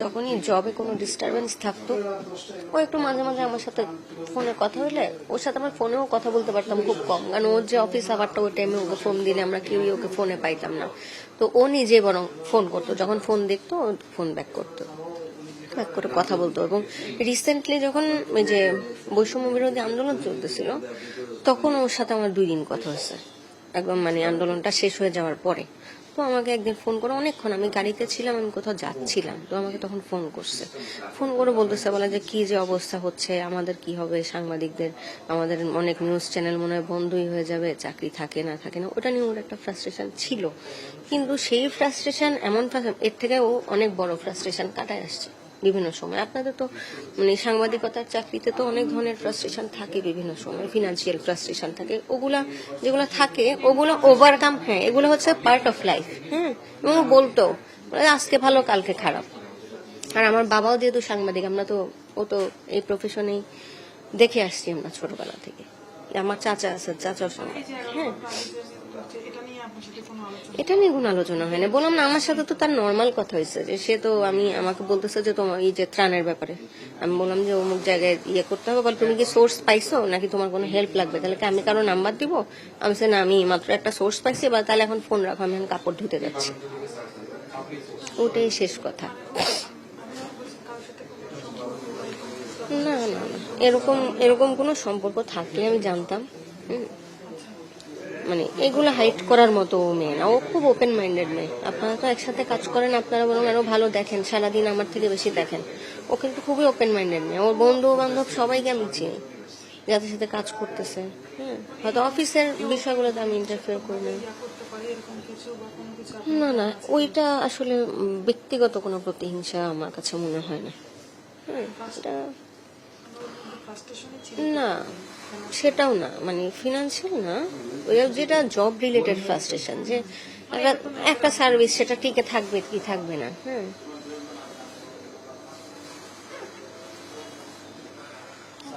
যখনই জবে কোনো ডিস্টারবেন্স থাকতো, ও একটু মাঝে মাঝে আমার সাথে ফোনে কথা হলে ওর সাথে আমার ফোনেও কথা বলতে পারতাম খুব কম, কারণ ওর যে অফিস আবারটা ওই টাইমে ওকে ফোন দিলে আমরা কেউই ওকে ফোনে পাইতাম না। তো ও নিজে বরং ফোন করতো, যখন ফোন দেখতো ফোন ব্যাক করতো, ব্যাক করে কথা বলতো। এবং রিসেন্টলি যখন ওই যে বৈষম্য বিরোধী আন্দোলন চলতেছিল, তখন ওর সাথে আমার 2 দিন কথা হয়েছে, একদম মানে আন্দোলনটা শেষ হয়ে যাওয়ার পরে। তো আমাকে একদিন ফোন করে, অনেকক্ষণ আমি গাড়িতে ছিলাম, আমি কোথাও যাচ্ছিলাম, তো আমাকে তখন ফোন করছে, ফোন করে বলতেছে, বলে যে কি যে অবস্থা হচ্ছে, আমাদের কি হবে সাংবাদিকদের, আমাদের অনেক নিউজ চ্যানেল মনে হয় বন্ধই হয়ে যাবে, চাকরি থাকে না থাকে না, ওটা নিয়ে ওর একটা ফ্রাস্ট্রেশন ছিল। কিন্তু সেই ফ্রাস্ট্রেশন এমন এর থেকে ও অনেক বড় ফ্রাস্ট্রেশন কাটায় আসছে বিভিন্ন সময়। আপনাদের তো মানে সাংবাদিকতার চাকরিতে তো অনেক ধরনের ফ্রাস্ট্রেশন থাকে, বিভিন্ন সময় ফিনান্সিয়াল ফ্রাস্ট্রেশন থাকে, ওগুলা যেগুলো থাকে ওগুলো ওভারকাম, হ্যাঁ এগুলো হচ্ছে পার্ট অফ লাইফ। হ্যাঁ, এবং ও বলতো আজকে ভালো কালকে খারাপ। আর আমার বাবাও যেহেতু সাংবাদিক, আমরা তো ও তো এই প্রফেশনেই দেখে আসছি আমরা ছোটবেলা থেকে। আমার চাচা আছে, চাচার সঙ্গে, হ্যাঁ এটা নিয়ে কোনো আলোচনা হয় না। বললাম না, আমার সাথে তো তার নর্মাল কথা হয়েছে, যে সে তো আমাকে বলতেছে যে তোমার এই যে ত্রাণের ব্যাপারে, আমি বললাম যে অমুক জায়গায় ইয়ে করতে হবে, বলে তুমি কি সোর্স পাইছো নাকি তোমার কোনো হেল্প লাগবে, তাহলে কি আমি কারো নাম্বার দিব? আমি সে না, আমি মাত্র একটা সোর্স পাইছি, বা তাহলে এখন ফোন রাখো, আমি এখন কাপড় ধুতে যাচ্ছি, ওটাই শেষ কথা। না না না, এরকম এরকম কোনো সম্পর্ক থাকলে আমি জানতাম। মানে এগুলো হাইড করার মতো মেয়ে না, ও খুব ওপেন মাইন্ডেড মেয়ে। আপনারা তো একসাথে কাজ করেন, আপনারা বরং আরো ভালো দেখেন, সারাদিন আমার থেকে বেশি দেখেন। ও কিন্তু খুবই ওপেন মাইন্ডেড মেয়ে, ওর বন্ধু বান্ধব সবাইকে আমি চিনি যাদের সাথে কাজ করতেছে। হ্যাঁ, হয়তো অফিসের বিষয়গুলোতে আমি ইন্টারফেয়ার করি না। না না, ওইটা আসলে ব্যক্তিগত কোনো প্রতিহিংসা আমার কাছে মনে হয় না। হ্যাঁ, এটা না, সেটাও না, মানে ফিনান্সিয়াল না, ওই যেটা জব রিলেটেড ফ্রাস্ট্রেশন, যে একটা সার্ভিস সেটা টিকে থাকবে কি থাকবে না। হ্যাঁ,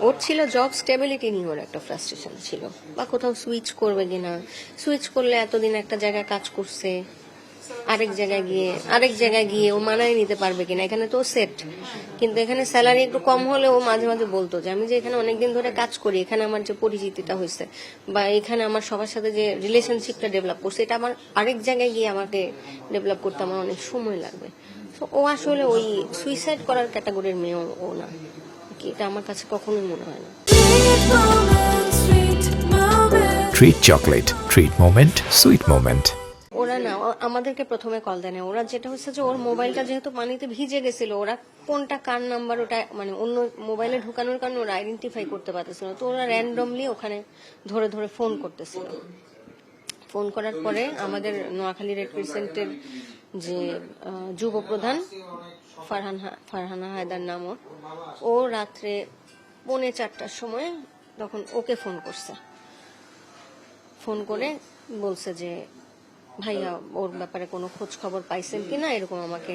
ওর ছিল জব স্টেবিলিটি নিয়ে ওর একটা ফ্রাস্ট্রেশন ছিল, বা কোথাও সুইচ করবে কিনা, সুইচ করলে এতদিন একটা জায়গায় কাজ করছে, আরেক জায়গায় গিয়ে ও মানায় নিতে পারবে কিনা, এখানে তো সেট, কিন্তু এখানে স্যালারি একটু কম হলে ও মাঝে মাঝে বলতো যে আমি যে এখানে অনেকদিন ধরে কাজ করি, এখানে আমার যে পরিচিতিটা হয়েছে, বা এখানে আমার সবার সাথে যে রিলেশনশিপটা ডেভেলপ করছে, এটা আমার আরেক জায়গায় গিয়ে আমাকে ডেভেলপ করতে আমার অনেক সময় লাগবে। তো ও আসলে ওই সুইসাইড করার ক্যাটাগরির মেয়ে ও না, কি এটা আমার কাছে কখনোই মনে হয় না। Treat chocolate, treat moment, sweet moment. ওরা না, আমাদেরকে প্রথমে কল দেয় না, ওরা যেটা হচ্ছে যে ওর মোবাইলটা যেহেতু পানিতে ভিজে গেছিল, ওরা কোনটা কার নাম্বার ওটা মানে অন্য মোবাইলে ঢুকানোর কারণে ওরা আইডেন্টিফাই করতে পারতেছিল না, তো ওরা র্যান্ডমলি ওখানে ধরে ধরে ফোন করতেছিল। ফোন করার পরে আমাদের নোয়াখালী রেড ক্রিসেন্টের যে যুব প্রধান ফারহানা হায়দার নাম ওর, ও রাত্রে 3:45টার সময় তখন ওকে ফোন করছে, ফোন করে বলছে যে ভাইয়া ওর ব্যাপারে কোনো খোঁজ খবর পাইছেন কিনা, এরকম আমাকে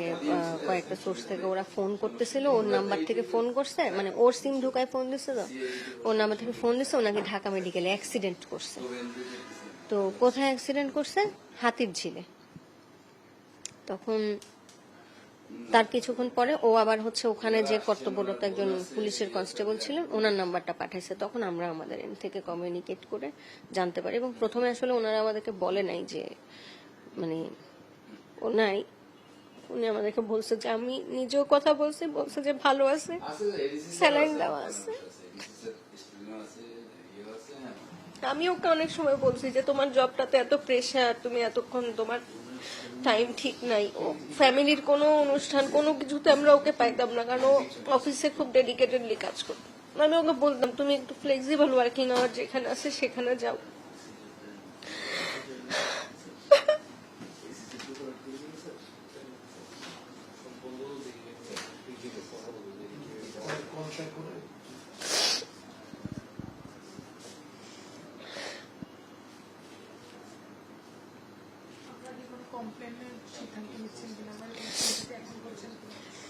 কয়েকটা সোর্স থেকে ওরা ফোন করতেছিল, ওর নাম্বার থেকে ফোন করছে, মানে ওর সিম ঢুকায় ফোন দিচ্ছে, তো ওর নাম্বার থেকে ফোন দিচ্ছে, ওনাকে ঢাকা মেডিকেলে অ্যাক্সিডেন্ট করছে। তো কোথায় অ্যাক্সিডেন্ট করছে? হাতির ঝিলে। তখন তার কিছুক্ষণ পরে ও আবার হচ্ছে ওখানে যে কর্তব্যরত একজন পুলিশের কনস্টেবল ছিলেন, ওনার নাম্বারটা পাঠাইছে, তখন আমরা আমাদের এন্ড থেকে কমিউনিকেট করে জানতে পারি। এবং প্রথমে আসলে ওনারা আমাদেরকে বলে নাই যে মানে ও নাই, উনি আমাদেরকে বলছে যে, আমি নিজেও কথা বলছি, বলছে যে ভালো আছে, স্যালাইন দেওয়া আছে। আমি ওকে অনেক সময় বলছি যে তোমার জবটাতে এত প্রেশার, তুমি এতক্ষণ তোমার টাইম ঠিক নাই। ও ফ্যামিলির কোনো অনুষ্ঠান কোনো কিছুতে আমরা ওকে পাইতাম না, কারণ ও অফিসে খুব ডেডিকেটেডলি কাজ করতো। আমি ওকে বলতাম তুমি একটু ফ্লেক্সিবল ওয়ার্কিং আওয়ার যেখানে আছে সেখানে যাও।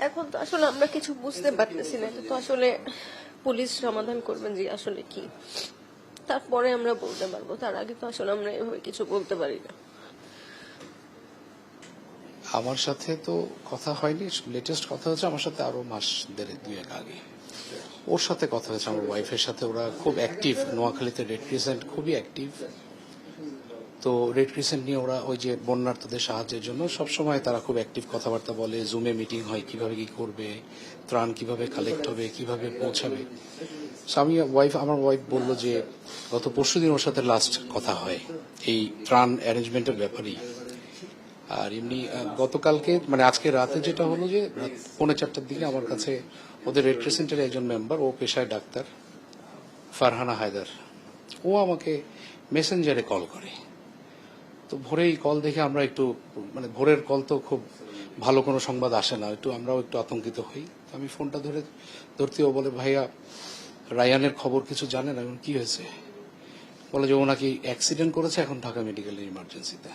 এখন তো আসলে আমরা কিছু বুঝতে পারতেছি না, এটা তো আসলে পুলিশ সমাধান করবেন যে আসলে কি, তারপরে আমরা বলতে পারবো, তার আগে তো আসলে আমরা এভাবে কিছু বলতে পারি না। আমার সাথে তো কথা হয়নি, লেটেস্ট কথা হচ্ছে আমার সাথে আরো মাস দুয়েক আগে। ওর সাথে কথা হয়েছে, আমার ওয়াইফের সাথে। ওরা খুব অ্যাক্টিভ নোয়াখালীতে, রেড ক্রিসেন্ট খুবই অ্যাক্টিভ। তো রেড ক্রিসেন্ট নিয়ে ওরা ওই যে বন্যার্থদের সাহায্যের জন্য সবসময় তারা খুব অ্যাক্টিভ কথাবার্তা বলে, জুমে মিটিং হয়, কিভাবে কি করবে, ত্রাণ কিভাবে কালেক্ট হবে, কিভাবে পৌঁছাবে। আমার ওয়াইফ বলল যে গত পরশুদিন ওর সাথে লাস্ট কথা হয় এই ত্রাণ অ্যারেঞ্জমেন্টের ব্যাপারেই। আর এমনি গতকালকে মানে আজকে রাতে যেটা হলো যে রাত 4:30টার দিকে আমার কাছে ওদের রেড ক্রিসেন্টের একজন মেম্বার, ও পেশায় ডাক্তার, ফারহানা হায়দার, ও আমাকে মেসেঞ্জারে কল করে। তো ভোরেই কল দেখে আমরা একটু মানে ভোরের কল তো খুব ভালো কোনো সংবাদ আসে না, আমরাও একটু আতঙ্কিত হই। তো আমি ফোনটা ধরতেও বলে, ভাইয়া রায়ানের খবর কিছু জানেন? এখন কি হয়েছে? বলে যে ও নাকি অ্যাক্সিডেন্ট করেছে, এখন ঢাকা মেডিকেলের ইমার্জেন্সিতে।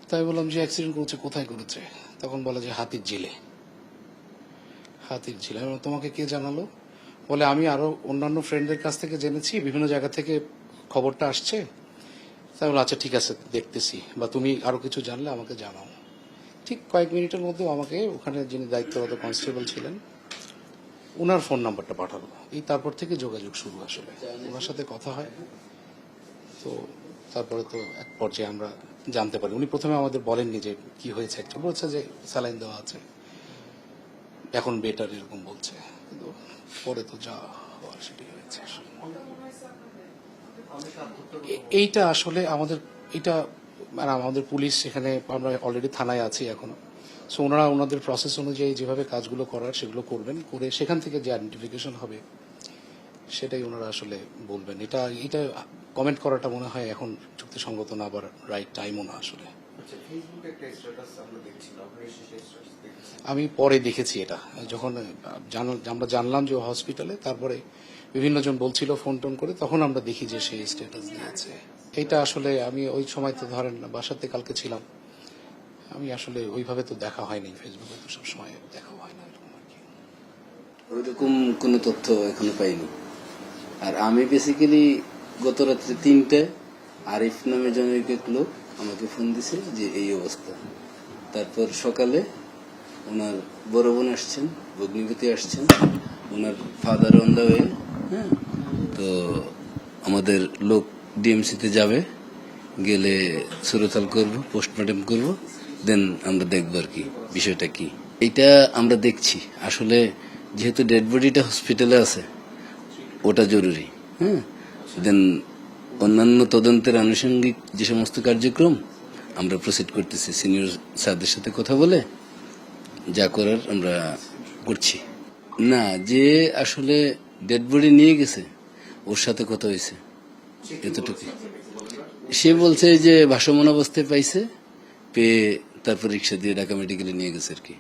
তাই বললাম যে অ্যাক্সিডেন্ট করেছে, কোথায় করেছে? তখন বলে যে হাতির ঝিলে। হাতির ঝিলে। আমি বললাম, তোমাকে কে জানালো? বলে আমি আরো অন্যান্য ফ্রেন্ডদের কাছ থেকে জেনেছি, বিভিন্ন জায়গা থেকে খবরটা আসছে। তাই বললাম আচ্ছা ঠিক আছে, দেখতেছি, বা তুমি আরো কিছু জানলে আমাকে জানাও। ঠিক কয়েক মিনিটের মধ্যে আমাকে ওখানে যিনি দায়িত্বরত কনস্টেবল ছিলেন ওনার ফোন নাম্বারটা পাঠালো। এই তারপর থেকে যোগাযোগ শুরু, আসলে ওনার সাথে কথা হয়। তো তারপরে তো এক পর্যায়ে আমরা জানতে পারি। উনি প্রথমে আমাদের বলেননি যে কি হয়েছে, একটা বলছে যে স্যালাইন দেওয়া আছে, এখন বেটার, এরকম বলছে। কিন্তু পরে তো যা হওয়ার সেটাই হয়েছে। এইটা আসলে আমাদের পুলিশ এখানে, আমরা অলরেডি থানায় আছি এখন। সো ওনারা ওনাদের প্রসেস অনুযায়ী যেভাবে কাজগুলো করার সেগুলো করবেন, করে সেখান থেকে যে আইডেন্টিফিকেশন হবে সেটাই ওনারা আসলে বলবেন। এটা কমেন্ট করাটা মনে হয় এখন যুক্তিসঙ্গত না, আবার রাইট টাইমও না আসলে। আমি পরে দেখেছি এটা, যখন আমরা জানলাম যে হসপিটালে, তারপরে বিভিন্ন জন বলছিল ফোন টোন করে, তখন আমরা দেখি যে সেই স্ট্যাটাস দিয়েছে। এটা আসলে আমি ওই সময় তো ধরেন বাসাতে কালকে ছিলাম, আমি আসলে ওইভাবে তো দেখা হয়নি, ফেসবুকে তো সবসময় দেখা হয় না এরকম আর কি। ওইরকম কোনো তথ্য এখনো পাইনি। আর আমি বেসিক্যালি গত রাত্রে 3টায় আরিফ নামে জনৈক এক লোক আমাকে ফোন দিছে যে এই অবস্থা। তারপর সকালে ওনার বড় বোন আসছেন, ভগ্নিপতি আসছেন, ওনার ফাদার অন দা ওয়ে। হ্যাঁ, তো আমাদের লোক ডিএমসিতে যাবে, গেলে সুরতাল করব, পোস্টমর্টম করব, দেন আমরা দেখবো আর কি বিষয়টা কি। এইটা আমরা দেখছি আসলে, যেহেতু ডেড বডিটা হসপিটালে আছে, ওটা জরুরি। হ্যাঁ, দেন অন্যান্য তদন্তের আনুষঙ্গিক যে সমস্ত কার্যক্রম আমরা প্রসিড করতেছি, সিনিয়র স্যারদের সাথে কথা বলে যা করার আমরা করছি। না, যে আসলে ডেড বডি নিয়ে গেছে ওর সাথে কথা হয়েছে এতটুকু। সে বলছে যে ভাসমান অবস্থায় পাইছে, পেয়ে তারপর রিক্সা দিয়ে ঢাকা মেডিকেলে নিয়ে গেছে আর কি।